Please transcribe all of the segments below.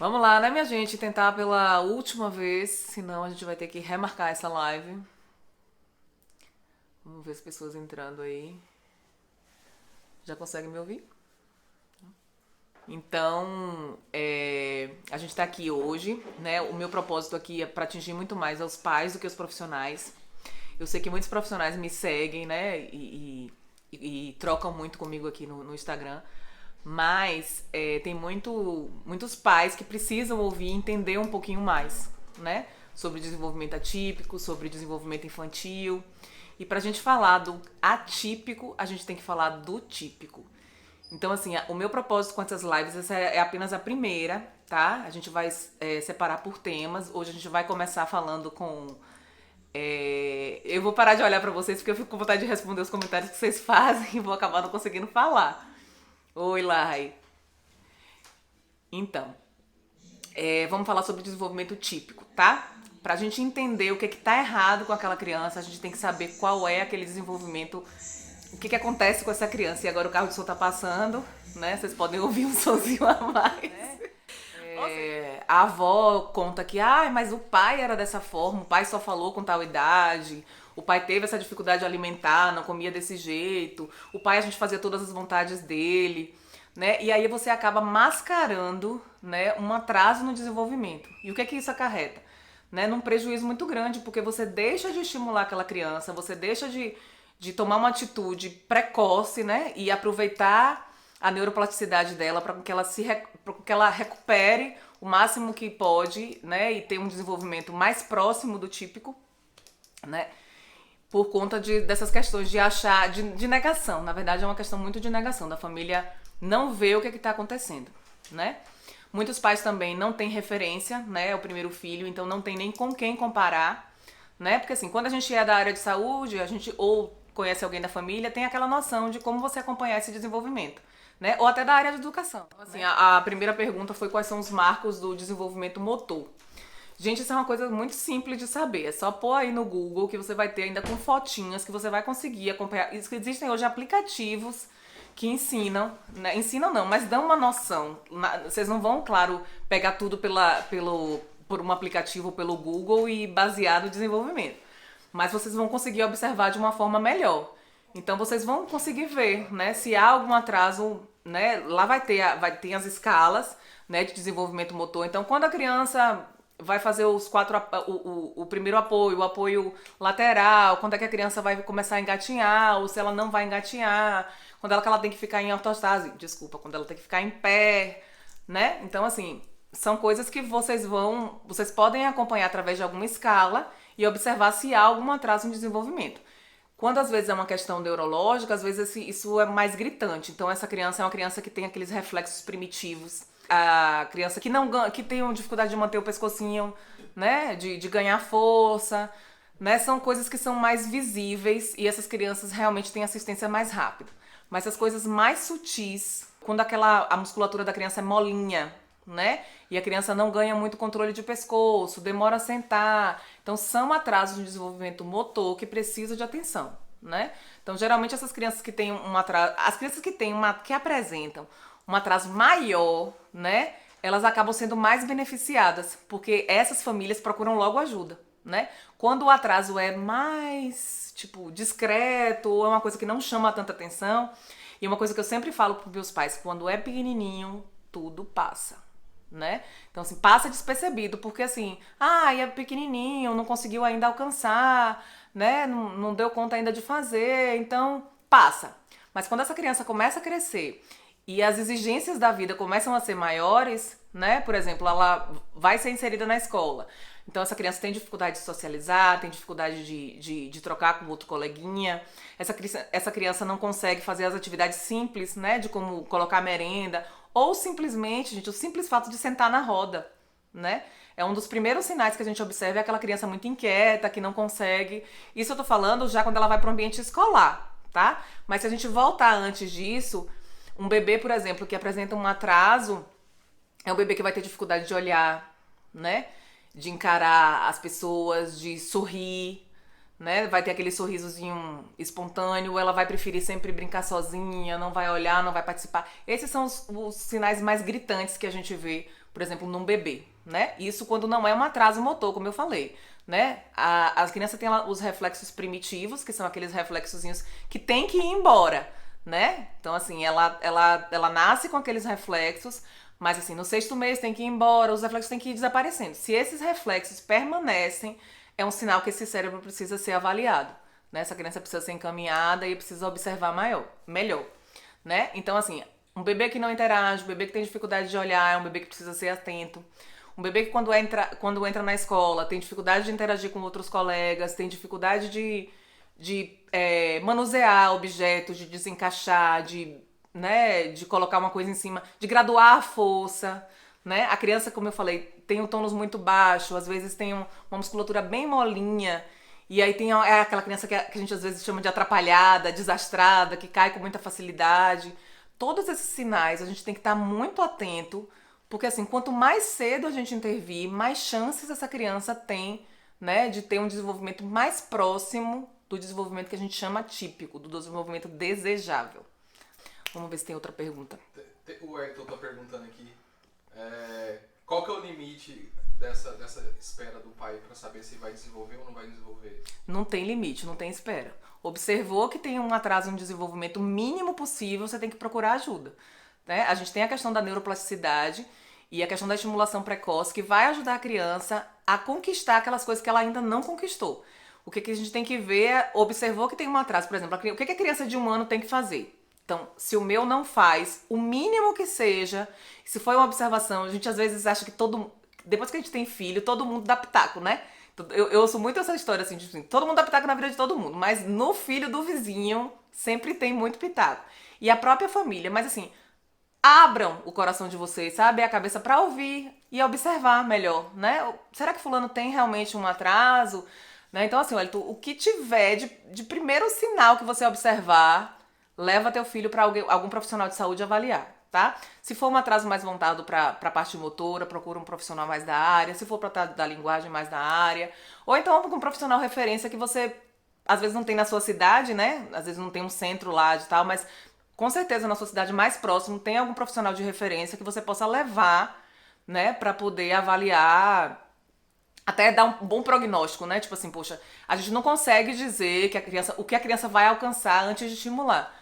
Vamos lá, né, minha gente? Tentar pela última vez, senão a gente vai ter que remarcar essa live. Vamos ver as pessoas entrando aí. Já conseguem me ouvir? Então, a gente tá aqui hoje, né? O meu propósito aqui é para atingir muito mais aos pais do que os profissionais. Eu sei que muitos profissionais me seguem, né? E trocam muito comigo aqui no Instagram. Mas tem muitos pais que precisam ouvir e entender um pouquinho mais, né? Sobre desenvolvimento atípico, sobre desenvolvimento infantil. E pra gente falar do atípico, a gente tem que falar do típico. Então, assim, o meu propósito com essas lives, essa é apenas a primeira, tá? A gente vai separar por temas. Hoje a gente vai começar falando com... eu vou parar de olhar pra vocês porque eu fico com vontade de responder os comentários que vocês fazem e vou acabar não conseguindo falar. Oi, Lai. Então, vamos falar sobre desenvolvimento típico, tá? Pra gente entender o que tá errado com aquela criança, a gente tem que saber qual é aquele desenvolvimento, o que acontece com essa criança. E agora o carro de som tá passando, né? Vocês podem ouvir um sonzinho a mais. A avó conta que, mas o pai era dessa forma, o pai só falou com tal idade, o pai teve essa dificuldade alimentar, não comia desse jeito, o pai a gente fazia todas as vontades dele, né? E aí você acaba mascarando, né, um atraso no desenvolvimento. E o que isso acarreta? Né? Num prejuízo muito grande, porque você deixa de estimular aquela criança, você deixa de tomar uma atitude precoce, né? E aproveitar a neuroplasticidade dela para que ela recupere o máximo que pode, né? E ter um desenvolvimento mais próximo do típico, né? Por conta dessas questões de achar, de negação. Na verdade, é uma questão muito de negação, da família não ver o que está acontecendo, né? Muitos pais também não têm referência, né? É o primeiro filho, então não tem nem com quem comparar, né? Porque assim, quando a gente é da área de saúde, a gente ou conhece alguém da família, tem aquela noção de como você acompanhar esse desenvolvimento, né? Ou até da área de educação. Então, assim, a primeira pergunta foi quais são os marcos do desenvolvimento motor. Gente, isso é uma coisa muito simples de saber. É só pôr aí no Google que você vai ter ainda com fotinhas que você vai conseguir acompanhar. Existem hoje aplicativos que ensinam, né? Ensinam não, mas dão uma noção. Vocês não vão, claro, pegar tudo por um aplicativo pelo Google e basear no desenvolvimento. Mas vocês vão conseguir observar de uma forma melhor. Então vocês vão conseguir ver, né, se há algum atraso, né? Lá vai ter as escalas, né, de desenvolvimento motor. Então quando a criança vai fazer os o primeiro apoio, o apoio lateral, quando é que a criança vai começar a engatinhar, ou se ela não vai engatinhar, quando ela tem que ficar em ortostase, quando ela tem que ficar em pé, né? Então, assim, são coisas que vocês podem acompanhar através de alguma escala e observar se há algum atraso no desenvolvimento. Quando às vezes é uma questão neurológica, às vezes isso é mais gritante. Então essa criança é uma criança que tem aqueles reflexos primitivos. A criança que tem uma dificuldade de manter o pescocinho, né? De ganhar força, né? São coisas que são mais visíveis e essas crianças realmente têm assistência mais rápida. Mas as coisas mais sutis, quando a musculatura da criança é molinha, né? E a criança não ganha muito controle de pescoço, demora a sentar. Então são atrasos no desenvolvimento motor que precisam de atenção, né? Então geralmente essas crianças que têm um atraso, as crianças que apresentam um atraso maior, né? Elas acabam sendo mais beneficiadas, porque essas famílias procuram logo ajuda, né? Quando o atraso é mais, tipo, discreto, ou é uma coisa que não chama tanta atenção, e uma coisa que eu sempre falo para meus pais, quando é pequenininho, tudo passa, né? Então, assim, passa despercebido, porque assim, é pequenininho, não conseguiu ainda alcançar, né? Não deu conta ainda de fazer, então passa. Mas quando essa criança começa a crescer e as exigências da vida começam a ser maiores, né? Por exemplo, ela vai ser inserida na escola. Então essa criança tem dificuldade de socializar, tem dificuldade de trocar com outro coleguinha. Essa criança não consegue fazer as atividades simples, né? De como colocar merenda. Ou simplesmente, gente, o simples fato de sentar na roda, né? É um dos primeiros sinais que a gente observa, é aquela criança muito inquieta, que não consegue. Isso eu tô falando já quando ela vai para o ambiente escolar, tá? Mas se a gente voltar antes disso, um bebê, por exemplo, que apresenta um atraso, é um bebê que vai ter dificuldade de olhar, né? De encarar as pessoas, de sorrir, né? Vai ter aquele sorrisozinho espontâneo, ela vai preferir sempre brincar sozinha, não vai olhar, não vai participar. Esses são os sinais mais gritantes que a gente vê por exemplo, num bebê, né? Isso quando não é um atraso motor, como eu falei, né? As crianças têm os reflexos primitivos, que são aqueles reflexozinhos que tem que ir embora, né? Então, assim, ela nasce com aqueles reflexos, mas, assim, no 6º mês tem que ir embora, os reflexos têm que ir desaparecendo. Se esses reflexos permanecem, é um sinal que esse cérebro precisa ser avaliado, né? Essa criança precisa ser encaminhada e precisa observar melhor, né? Então, assim, um bebê que não interage, um bebê que tem dificuldade de olhar, é um bebê que precisa ser atento. Um bebê que quando entra na escola tem dificuldade de interagir com outros colegas, tem dificuldade de manusear objetos, de desencaixar, né, de colocar uma coisa em cima, de graduar a força, né? A criança, como eu falei, tem um tônus muito baixo, às vezes tem uma musculatura bem molinha, e aí tem aquela criança que a gente às vezes chama de atrapalhada, desastrada, que cai com muita facilidade. Todos esses sinais a gente tem que estar muito atento, porque assim, quanto mais cedo a gente intervir, mais chances essa criança tem, né, de ter um desenvolvimento mais próximo do desenvolvimento que a gente chama típico, do desenvolvimento desejável. Vamos ver se tem outra pergunta. O Hector tá perguntando aqui, qual que é o limite dessa espera do pai para saber se vai desenvolver ou não vai desenvolver? Não tem limite, não tem espera. Observou que tem um atraso no desenvolvimento mínimo possível, você tem que procurar ajuda, né? A gente tem a questão da neuroplasticidade e a questão da estimulação precoce, que vai ajudar a criança a conquistar aquelas coisas que ela ainda não conquistou. O que a gente tem que ver é, observou que tem um atraso, por exemplo, o que a criança de 1 ano tem que fazer? Então, se o meu não faz, o mínimo que seja, se foi uma observação, a gente às vezes acha que depois que a gente tem filho, todo mundo dá pitaco, né? Eu ouço muito essa história, assim, de todo mundo dá pitaco na vida de todo mundo, mas no filho do vizinho sempre tem muito pitaco. E a própria família, mas assim, abram o coração de vocês, sabe? A cabeça pra ouvir e observar melhor, né? Será que fulano tem realmente um atraso? Né? Então, assim, olha, o que tiver de primeiro sinal que você observar, leva teu filho para algum profissional de saúde avaliar, tá? Se for um atraso mais voltado para a parte motora, procura um profissional mais da área. Se for para da linguagem, mais da área. Ou então um profissional referência que você, às vezes, não tem na sua cidade, né? Às vezes não tem um centro lá de tal, mas com certeza na sua cidade mais próximo tem algum profissional de referência que você possa levar, né? Para poder avaliar, até dar um bom prognóstico, né? Tipo assim, poxa, a gente não consegue dizer o que a criança vai alcançar antes de estimular.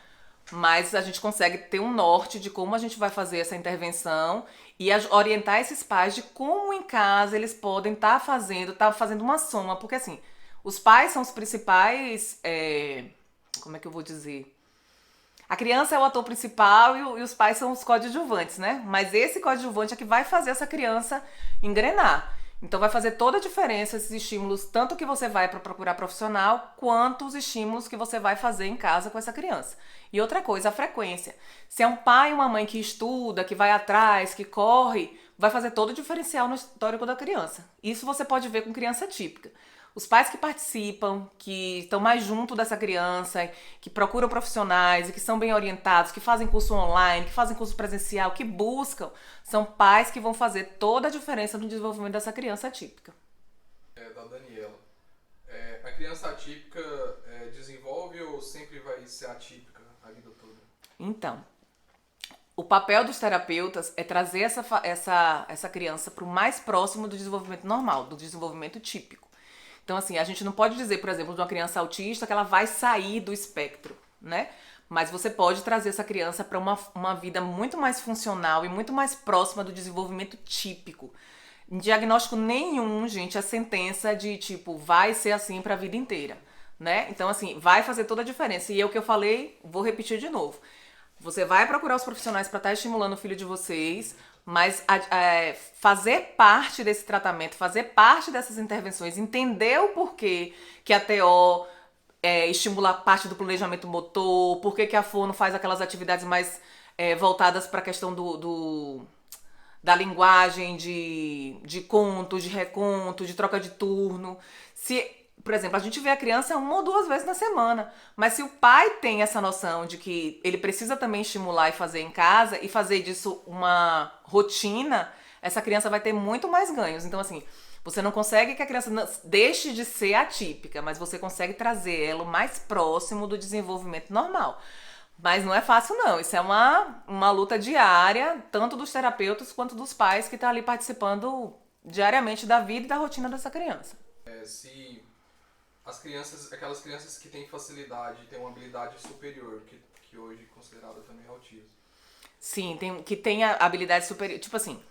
Mas a gente consegue ter um norte de como a gente vai fazer essa intervenção e orientar esses pais de como em casa eles podem estar fazendo uma soma. Porque assim, os pais são os principais, como é que eu vou dizer? A criança é o ator principal e os pais são os coadjuvantes, né? Mas esse coadjuvante é que vai fazer essa criança engrenar. Então vai fazer toda a diferença esses estímulos, tanto que você vai para procurar profissional, quanto os estímulos que você vai fazer em casa com essa criança. E outra coisa, a frequência. Se é um pai e uma mãe que estuda, que vai atrás, que corre, vai fazer todo o diferencial no histórico da criança. Isso você pode ver com criança típica. Os pais que participam, que estão mais junto dessa criança, que procuram profissionais e que são bem orientados, que fazem curso online, que fazem curso presencial, que buscam, são pais que vão fazer toda a diferença no desenvolvimento dessa criança atípica. Da Daniela. A criança atípica desenvolve ou sempre vai ser atípica a vida toda? Então, o papel dos terapeutas é trazer essa criança para o mais próximo do desenvolvimento normal, do desenvolvimento típico. Então, assim, a gente não pode dizer, por exemplo, de uma criança autista que ela vai sair do espectro, né? Mas você pode trazer essa criança para uma vida muito mais funcional e muito mais próxima do desenvolvimento típico. Em diagnóstico nenhum, gente, a sentença de tipo, vai ser assim para a vida inteira, né? Então, assim, vai fazer toda a diferença. E é o que eu falei, vou repetir de novo. Você vai procurar os profissionais para estar estimulando o filho de vocês, mas fazer parte desse tratamento, fazer parte dessas intervenções, entender o porquê que a TO estimula parte do planejamento motor, porquê que a fono faz aquelas atividades mais voltadas para a questão da linguagem, de conto, de reconto, de troca de turno. Por exemplo, a gente vê a criança 1 ou 2 vezes na semana, mas se o pai tem essa noção de que ele precisa também estimular e fazer em casa e fazer disso uma rotina, essa criança vai ter muito mais ganhos. Então, assim, você não consegue que a criança deixe de ser atípica, mas você consegue trazer ela o mais próximo do desenvolvimento normal. Mas não é fácil, não. Isso é uma luta diária, tanto dos terapeutas quanto dos pais que estão ali participando diariamente da vida e da rotina dessa criança. Se as crianças, aquelas crianças que têm facilidade, têm uma habilidade superior, que hoje é considerada também autismo. Sim, que tem a habilidade superior. Tipo assim,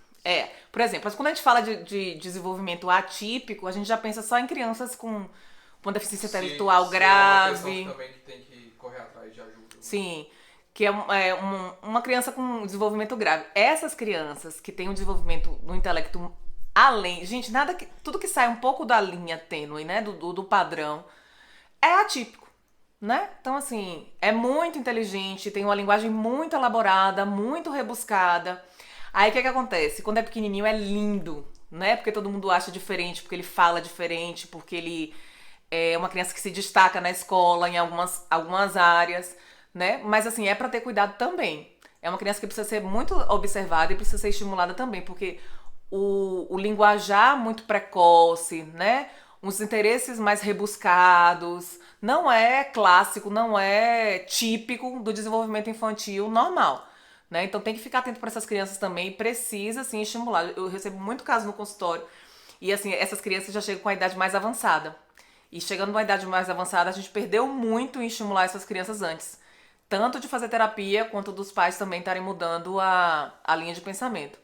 por exemplo, quando a gente fala de desenvolvimento atípico, a gente já pensa só em crianças com deficiência intelectual Se é uma questão grave. também que tem que correr atrás de ajuda. Né? Sim, que uma criança com desenvolvimento grave. Essas crianças que têm um desenvolvimento no intelecto além. Gente, tudo que sai um pouco da linha tênue, né? Do padrão, é atípico, né? Então, assim, é muito inteligente, tem uma linguagem muito elaborada, muito rebuscada. Aí o que acontece? Quando é pequenininho é lindo, né? Porque todo mundo acha diferente, porque ele fala diferente, porque ele é uma criança que se destaca na escola em algumas áreas, né? Mas assim, é para ter cuidado também. É uma criança que precisa ser muito observada e precisa ser estimulada também, porque o linguajar muito precoce, né? Os interesses mais rebuscados, não é clássico, não é típico do desenvolvimento infantil normal. Né? Então tem que ficar atento para essas crianças também e precisa assim estimular. Eu recebo muito caso no consultório e assim, essas crianças já chegam com a idade mais avançada. E chegando numa idade mais avançada, a gente perdeu muito em estimular essas crianças antes. Tanto de fazer terapia, quanto dos pais também estarem mudando a linha de pensamento.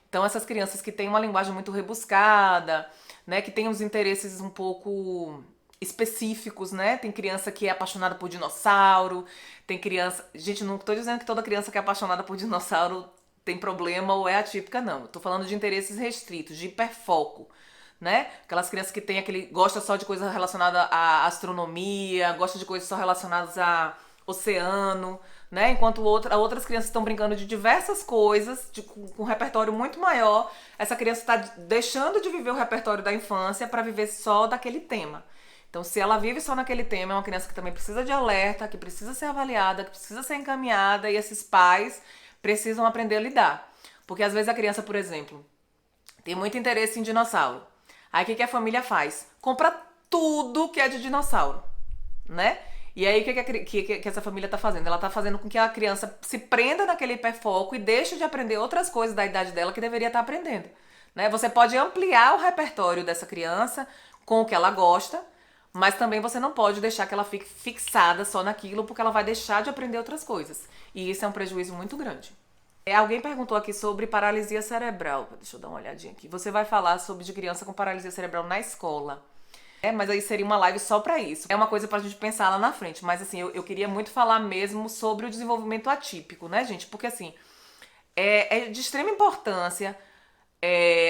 Então, essas crianças que têm uma linguagem muito rebuscada, né, que têm uns interesses um pouco específicos, né? Tem criança que é apaixonada por dinossauro, tem criança... Gente, não estou dizendo que toda criança que é apaixonada por dinossauro tem problema ou é atípica, não. Estou falando de interesses restritos, de hiperfoco, né? Aquelas crianças que tem gosta só de coisa relacionada à astronomia, gosta de coisas só relacionadas a oceano, né? Enquanto outras crianças estão brincando de diversas coisas, com um repertório muito maior. Essa criança está deixando de viver o repertório da infância para viver só daquele tema. Então, se ela vive só naquele tema, é uma criança que também precisa de alerta, que precisa ser avaliada, que precisa ser encaminhada, e esses pais precisam aprender a lidar. Porque às vezes a criança, por exemplo, tem muito interesse em dinossauro. Aí o que a família faz? Compra tudo que é de dinossauro, né? E aí o que essa família tá fazendo? Ela tá fazendo com que a criança se prenda naquele hiperfoco e deixe de aprender outras coisas da idade dela que deveria estar aprendendo. Né? Você pode ampliar o repertório dessa criança com o que ela gosta, mas também você não pode deixar que ela fique fixada só naquilo, porque ela vai deixar de aprender outras coisas. E isso é um prejuízo muito grande. Alguém perguntou aqui sobre paralisia cerebral. Deixa eu dar uma olhadinha aqui. Você vai falar sobre de criança com paralisia cerebral na escola. Mas aí seria uma live só pra isso. É uma coisa pra gente pensar lá na frente. Mas assim, eu queria muito falar mesmo sobre o desenvolvimento atípico, né, gente? Porque assim, é de extrema importância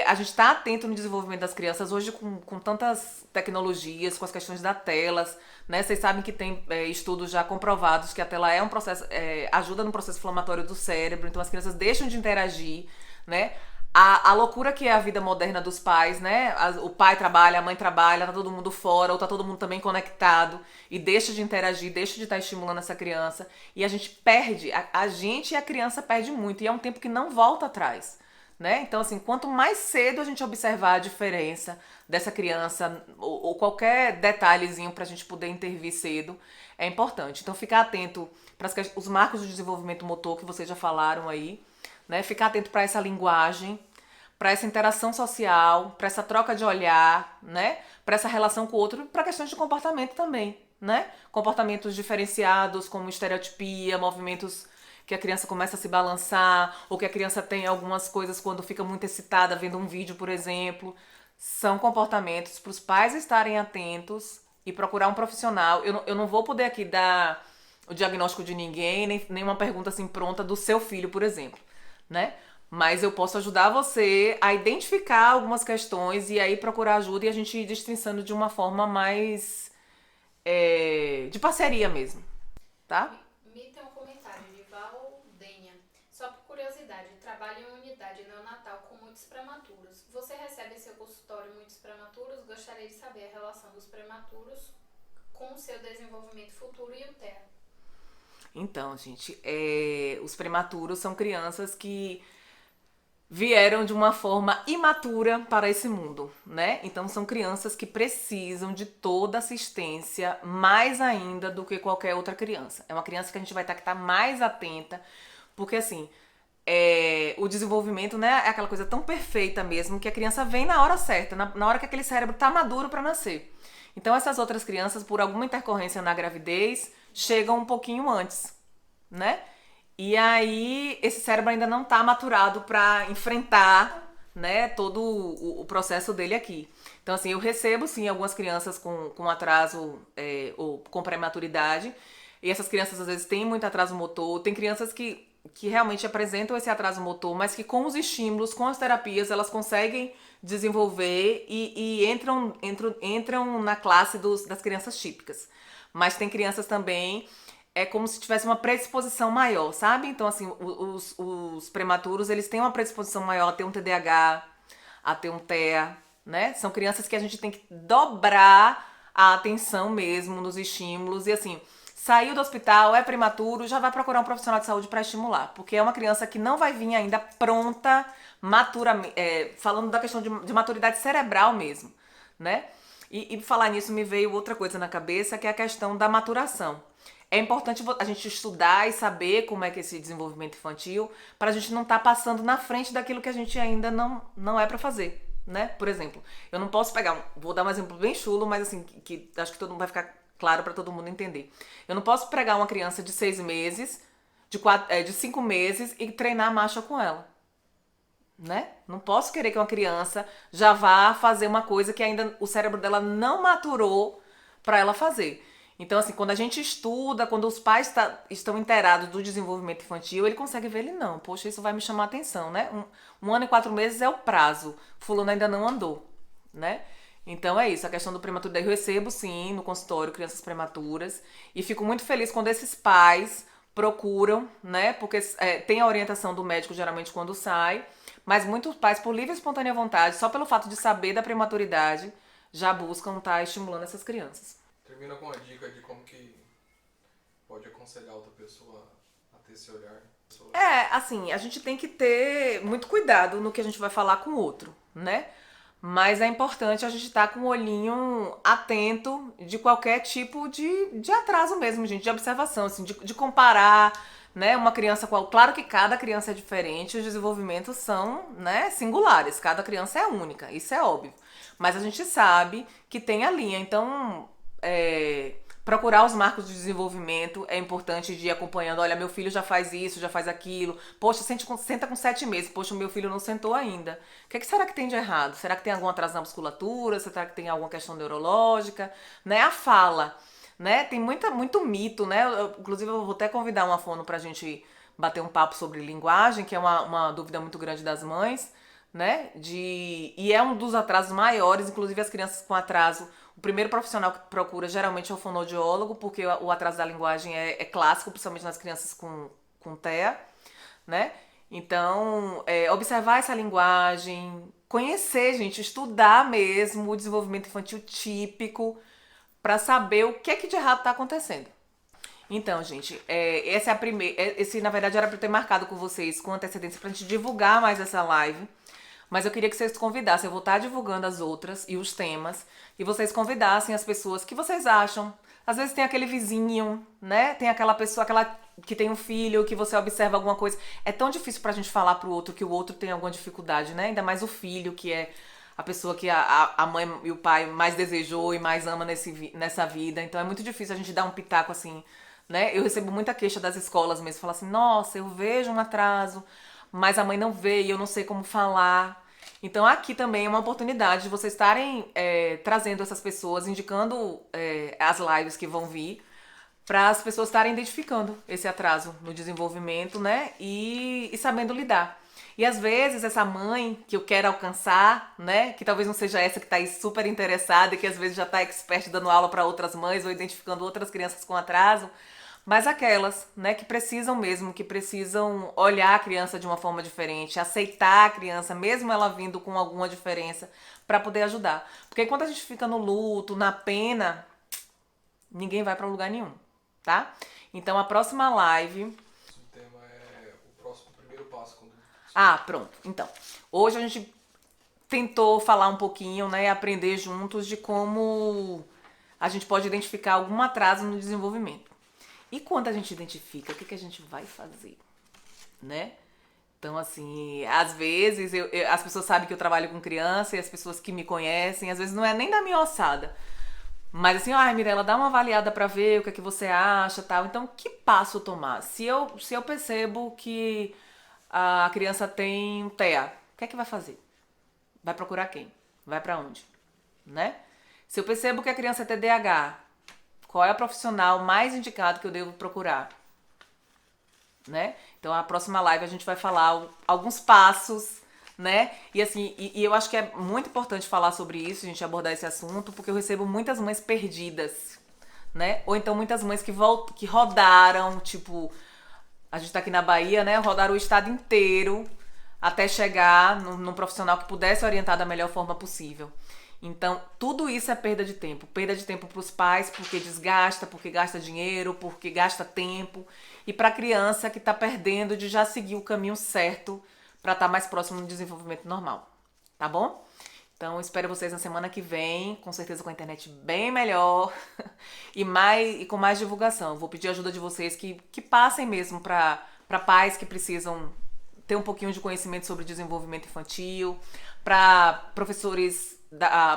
a gente tá atento no desenvolvimento das crianças hoje com tantas tecnologias, com as questões das telas, né? Vocês sabem que tem estudos já comprovados que a tela é um processo, ajuda no processo inflamatório do cérebro, então as crianças deixam de interagir, né? A loucura que é a vida moderna dos pais, né? O pai trabalha, a mãe trabalha, tá todo mundo fora, ou tá todo mundo também conectado, e deixa de interagir, deixa de estar estimulando essa criança, e a gente perde, a gente e a criança perde muito, e é um tempo que não volta atrás. Né? Então, assim, quanto mais cedo a gente observar a diferença dessa criança ou qualquer detalhezinho para a gente poder intervir cedo, é importante. Então, ficar atento para os marcos do desenvolvimento motor que vocês já falaram aí, né? Ficar atento para essa linguagem, para essa interação social, para essa troca de olhar, né? Para essa relação com o outro, para questões de comportamento também, né? Comportamentos diferenciados, como estereotipia, movimentos que a criança começa a se balançar, ou que a criança tem algumas coisas quando fica muito excitada vendo um vídeo, por exemplo. São comportamentos para os pais estarem atentos e procurar um profissional. Eu não vou poder aqui dar o diagnóstico de ninguém, nem uma pergunta assim pronta do seu filho, por exemplo, né? Mas eu posso ajudar você a identificar algumas questões e aí procurar ajuda e a gente ir destrinçando de uma forma mais de parceria mesmo, tá? Me tem um comentário de Valdenha. Só por curiosidade, trabalho em unidade neonatal com muitos prematuros. Você recebe em seu consultório muitos prematuros? Gostaria de saber a relação dos prematuros com o seu desenvolvimento futuro e utero. Então, gente, os prematuros são crianças que vieram de uma forma imatura para esse mundo, né? Então são crianças que precisam de toda assistência, mais ainda do que qualquer outra criança. É uma criança que a gente vai ter que estar mais atenta, porque assim, o desenvolvimento, né, é aquela coisa tão perfeita mesmo que a criança vem na hora certa, na hora que aquele cérebro tá maduro para nascer. Então essas outras crianças, por alguma intercorrência na gravidez, chegam um pouquinho antes, né? E aí esse cérebro ainda não está maturado para enfrentar, né, todo o processo dele aqui. Então assim, eu recebo sim algumas crianças com atraso ou com prematuridade. E essas crianças às vezes têm muito atraso motor. Tem crianças que realmente apresentam esse atraso motor, mas que com os estímulos, com as terapias, elas conseguem desenvolver e entram na classe das crianças típicas. Mas tem crianças também como se tivesse uma predisposição maior, sabe? Então, assim, os prematuros, eles têm uma predisposição maior a ter um TDAH, a ter um TEA, né? São crianças que a gente tem que dobrar a atenção mesmo nos estímulos e, assim, saiu do hospital, é prematuro, já vai procurar um profissional de saúde para estimular, porque é uma criança que não vai vir ainda pronta, matura, falando da questão de maturidade cerebral mesmo, né? E falar nisso me veio outra coisa na cabeça, que é a questão da maturação. É importante a gente estudar e saber como é que é esse desenvolvimento infantil, para a gente não estar passando na frente daquilo que a gente ainda não é para fazer, né? Por exemplo, eu não posso pegar, vou dar um exemplo bem chulo, mas assim, que acho que todo mundo vai ficar claro para todo mundo entender. Eu não posso pegar uma criança de 6 meses, de 5 meses e treinar marcha com ela, né? Não posso querer que uma criança já vá fazer uma coisa que ainda o cérebro dela não maturou para ela fazer. Então, assim, quando a gente estuda, quando os pais estão inteirados do desenvolvimento infantil, ele consegue ver ele não. Poxa, isso vai me chamar a atenção, né? Um ano e 4 meses é o prazo. Fulano ainda não andou, né? Então é isso, a questão do prematuro. Eu recebo, sim, no consultório, crianças prematuras. E fico muito feliz quando esses pais procuram, né? Porque tem a orientação do médico, geralmente, quando sai. Mas muitos pais, por livre e espontânea vontade, só pelo fato de saber da prematuridade, já buscam estar estimulando essas crianças. Termina com uma dica de como que pode aconselhar outra pessoa a ter esse olhar. Assim, a gente tem que ter muito cuidado no que a gente vai falar com o outro, né? Mas é importante a gente estar com o olhinho atento de qualquer tipo de atraso mesmo, gente, de observação, assim, de comparar, né, uma criança com a... Claro que cada criança é diferente, os desenvolvimentos são, né, singulares, cada criança é única, isso é óbvio. Mas a gente sabe que tem a linha, então procurar os marcos de desenvolvimento é importante de ir acompanhando. Olha, meu filho já faz isso, já faz aquilo. Poxa, senta com 7 meses. Poxa, o meu filho não sentou ainda. O que será que tem de errado? Será que tem algum atraso na musculatura? Será que tem alguma questão neurológica? Né? A fala, né? Tem muito mito, né? Inclusive, eu vou até convidar uma fono pra gente bater um papo sobre linguagem, que é uma dúvida muito grande das mães, né? E é um dos atrasos maiores, inclusive as crianças com atraso. O primeiro profissional que procura geralmente é o fonoaudiólogo, porque o atraso da linguagem é clássico, principalmente nas crianças com TEA, né? Então, observar essa linguagem, conhecer, gente, estudar mesmo o desenvolvimento infantil típico para saber o que é que de errado está acontecendo. Então, gente, essa é a primeira. Esse, na verdade, era para eu ter marcado com vocês com antecedência pra gente divulgar mais essa live. Mas eu queria que vocês convidassem, eu vou estar divulgando as outras e os temas, e vocês convidassem as pessoas que vocês acham. Às vezes tem aquele vizinho, né? Tem aquela pessoa, aquela que tem um filho, que você observa alguma coisa. É tão difícil pra gente falar pro outro que o outro tem alguma dificuldade, né? Ainda mais o filho, que é a pessoa que a mãe e o pai mais desejou e mais ama nessa vida. Então é muito difícil a gente dar um pitaco assim, né? Eu recebo muita queixa das escolas mesmo, falar assim, nossa, eu vejo um atraso, mas a mãe não vê e eu não sei como falar. Então aqui também é uma oportunidade de vocês estarem trazendo essas pessoas, indicando as lives que vão vir, para as pessoas estarem identificando esse atraso no desenvolvimento, né? E sabendo lidar. E às vezes essa mãe que eu quero alcançar, né? Que talvez não seja essa que está aí super interessada e que às vezes já está expert dando aula para outras mães ou identificando outras crianças com atraso, mas aquelas, né, que precisam mesmo, que precisam olhar a criança de uma forma diferente, aceitar a criança, mesmo ela vindo com alguma diferença, para poder ajudar. Porque quando a gente fica no luto, na pena, ninguém vai para lugar nenhum, tá? Então a próxima live... O tema é o primeiro passo quando Ah, pronto. Então, hoje a gente tentou falar um pouquinho, né, aprender juntos de como a gente pode identificar algum atraso no desenvolvimento. E quando a gente identifica, o que a gente vai fazer, né? Então, assim, às vezes as pessoas sabem que eu trabalho com criança e as pessoas que me conhecem, às vezes não é nem da minha ossada. Mas assim, ai, Mirella, dá uma avaliada pra ver o que é que você acha, tal. Então, que passo eu tomar? Se eu percebo que a criança tem um TEA, o que é que vai fazer? Vai procurar quem? Vai pra onde? Né? Se eu percebo que a criança é TDAH, qual é o profissional mais indicado que eu devo procurar? Né? Então, a próxima live a gente vai falar alguns passos, né? E assim, e eu acho que é muito importante falar sobre isso, a gente abordar esse assunto, porque eu recebo muitas mães perdidas, né? Ou então muitas mães que rodaram, tipo, a gente tá aqui na Bahia, né? Rodaram o estado inteiro até chegar num profissional que pudesse orientar da melhor forma possível. Então, tudo isso é perda de tempo. Perda de tempo para os pais, porque desgasta, porque gasta dinheiro, porque gasta tempo. E para a criança que está perdendo de já seguir o caminho certo para estar mais próximo do desenvolvimento normal. Tá bom? Então, espero vocês na semana que vem, com certeza com a internet bem melhor e com mais divulgação. Vou pedir a ajuda de vocês que passem mesmo para pais que precisam ter um pouquinho de conhecimento sobre desenvolvimento infantil, para professores,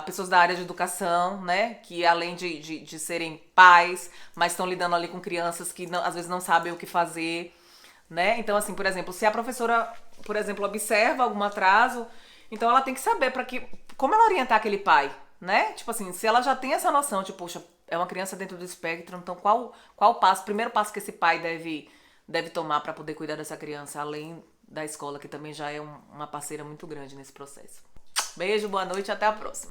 pessoas da área de educação, né, que além de serem pais, mas estão lidando ali com crianças que às vezes não sabem o que fazer, né? Então, assim, por exemplo, se a professora, por exemplo, observa algum atraso, então ela tem que saber como ela orientar aquele pai, né? Tipo assim, se ela já tem essa noção de, poxa, é uma criança dentro do espectro, então qual o passo, primeiro passo que esse pai deve tomar para poder cuidar dessa criança, além da escola, que também já é uma parceira muito grande nesse processo. Beijo, boa noite, até a próxima.